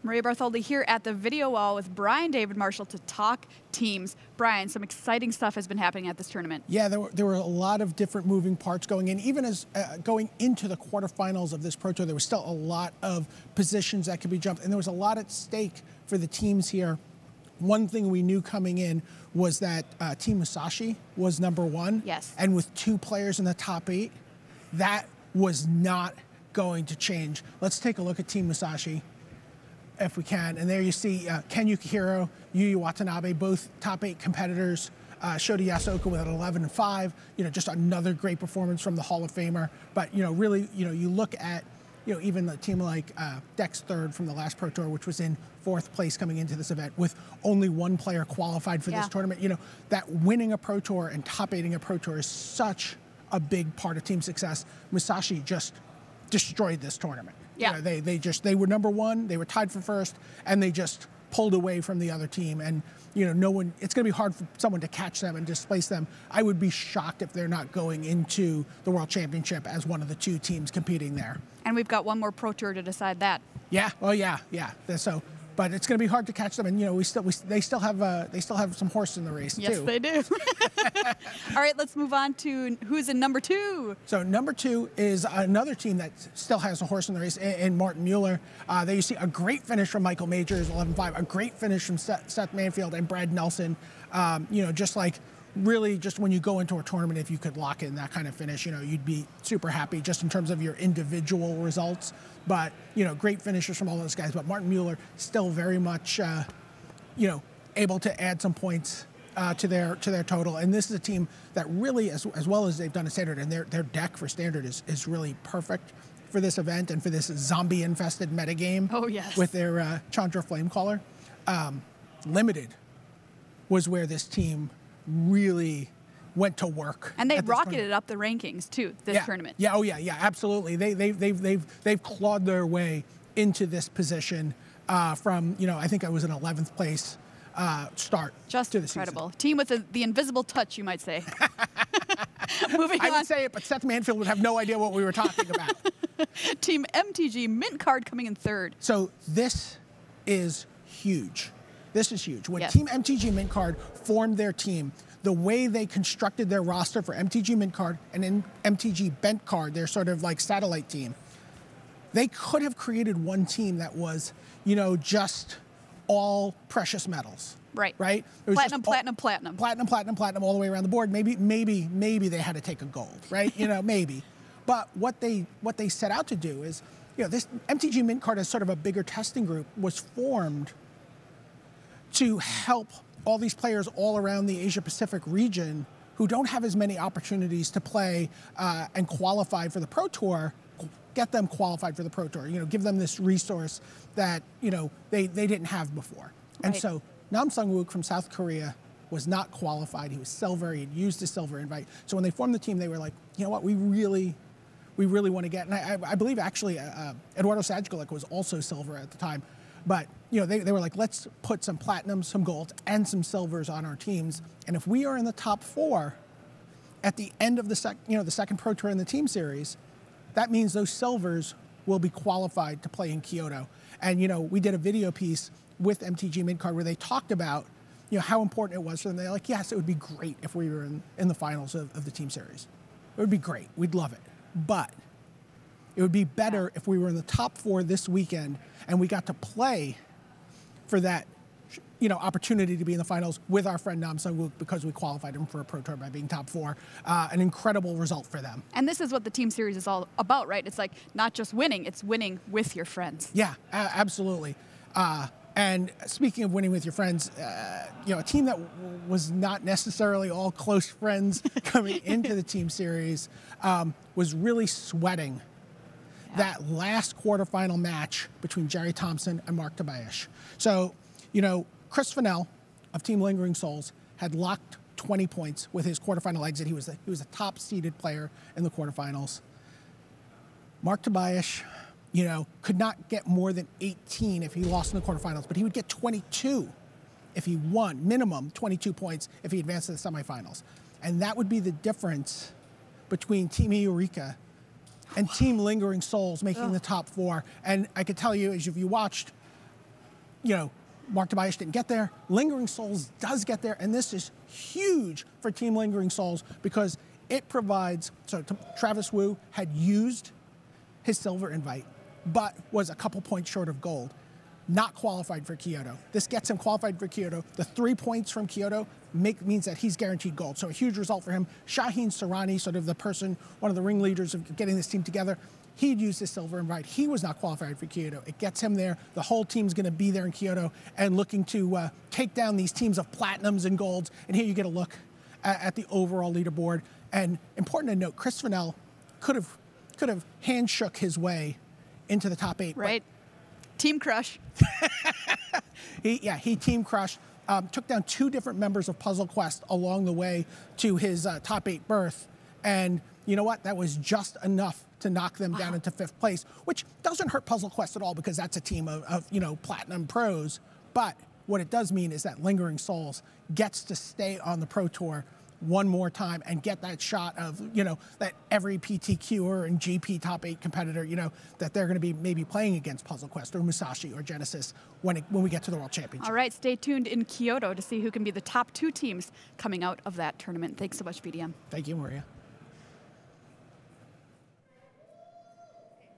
Maria Bartholdi here at the video wall with Brian David-Marshall to talk teams. Brian, some exciting stuff has been happening at this tournament. Yeah, there were a lot of different moving parts going in. Even as going into the quarterfinals of this Pro Tour, there was still a lot of positions that could be jumped, and there was a lot at stake for the teams here. One thing we knew coming in was that Team Musashi was #1. Yes. And with 2 players in the top 8, that was not going to change. Let's take a look at Team Musashi, if we can. And there you see Ken Yukihiro, Yuya Watanabe, both top 8 competitors. Shota Yasoka with an 11-5. Just another great performance from the Hall of Famer. But really, you look at even the team like Dex third from the last Pro Tour, which was in 4th place coming into this event, with only 1 player qualified for this tournament. That winning a Pro Tour and top 8ing a Pro Tour is such a big part of team success. Musashi just destroyed this tournament. Yeah. They were #1, they were tied for 1st, and they just pulled away from the other team. And no one, it's going to be hard for someone to catch them and displace them. I would be shocked if they're not going into the World Championship as one of the 2 teams competing there. And we've got one more Pro Tour to decide that. Yeah. Oh yeah. So, but it's going to be hard to catch them, and they still have some horse in the race too. Yes, they do. All right, let's move on to who's in '2. So #2 is another team that still has a horse in the race, in Martin Mueller. There you see a great finish from Michael Majors, 11-5. A great finish from Seth Manfield and Brad Nelson. Really, just when you go into a tournament, if you could lock in that kind of finish, you'd be super happy just in terms of your individual results. But, great finishes from all those guys. But Martin Mueller still very much, able to add some points to their total. And this is a team that really, as well as they've done a standard, and their deck for standard is really perfect for this event and for this zombie-infested metagame. Oh, yes. With their Chandra Flamecaller. Limited was where this team really went to work. And they rocketed up the rankings too this tournament. Yeah, oh yeah, absolutely. They've clawed their way into this position from I think I was an 11th place start. Just to the incredible. season. Team with the invisible touch, you might say. Moving on. I would say it, but Seth Manfield would have no idea what we were talking about. Team MTG Mint Card coming in 3rd. So this is huge. This is huge. When Yes. Team MTG Mint Card formed their team, the way they constructed their roster for MTG Mint Card and MTG Bent Card, their sort of like satellite team, they could have created one team that was, just all precious metals. Right. Right? It was Platinum, just platinum, platinum. Platinum all the way around the board. Maybe they had to take a gold, right? Maybe. But what they set out to do is, this MTG Mint Card as sort of a bigger testing group was formed to help all these players all around the Asia-Pacific region who don't have as many opportunities to play and qualify for the Pro Tour, get them qualified for the Pro Tour, give them this resource that, they didn't have before. And Right. so Nam Sung-wook from South Korea was not qualified. He was silver. He had used his silver invite. So when they formed the team, they were like, what, we really want to get, and I believe actually Eduardo Sajgalik was also silver at the time. But they were like, let's put some platinums, some golds, and some silvers on our teams. And if we are in the top 4 at the end of the second Pro Tour in the team series, that means those silvers will be qualified to play in Kyoto. And we did a video piece with MTG Midcard where they talked about how important it was for them. They're like, yes, it would be great if we were in the finals of the team series. It would be great. We'd love it. But it would be better if we were in the top 4 this weekend and we got to play for that, opportunity to be in the finals with our friend Nam Sung-wook because we qualified him for a Pro Tour by being top 4. An incredible result for them. And this is what the team series is all about, right? It's like not just winning, it's winning with your friends. Yeah, absolutely. And speaking of winning with your friends, a team that was not necessarily all close friends coming into the team series was really sweating that last quarterfinal match between Jerry Thompson and Mark Tobias. So, Chris Fennell of Team Lingering Souls had locked 20 points with his quarterfinal exit. He was a top-seeded player in the quarterfinals. Mark Tobias, could not get more than 18 if he lost in the quarterfinals, but he would get 22 if he won, minimum 22 points if he advanced to the semifinals. And that would be the difference between Team Eureka and Team Lingering Souls making the top 4. And I could tell you, as if you watched, Mark Tobias didn't get there. Lingering Souls does get there, and this is huge for Team Lingering Souls because it provides, so Travis Wu had used his silver invite, but was a couple points short of gold. Not qualified for Kyoto. This gets him qualified for Kyoto. The 3 points from Kyoto means that he's guaranteed gold. So a huge result for him. Shaheen Sarani, sort of the person, one of the ringleaders of getting this team together, he'd used his silver invite. He was not qualified for Kyoto. It gets him there. The whole team's going to be there in Kyoto and looking to take down these teams of platinums and golds. And here you get a look at the overall leaderboard. And important to note, Chris Fennell could have hand shook his way into the top 8. Right. Team crush. He team crushed. Took down 2 different members of Puzzle Quest along the way to his top 8 berth. And you know what? That was just enough to knock them down into 5th place, which doesn't hurt Puzzle Quest at all because that's a team of platinum pros. But what it does mean is that Lingering Souls gets to stay on the Pro Tour one more time and get that shot of, that every PTQer and GP top 8 competitor, that they're going to be maybe playing against Puzzle Quest or Musashi or Genesis when we get to the World Championship. All right, stay tuned in Kyoto to see who can be the top 2 teams coming out of that tournament. Thanks so much, BDM. Thank you, Maria.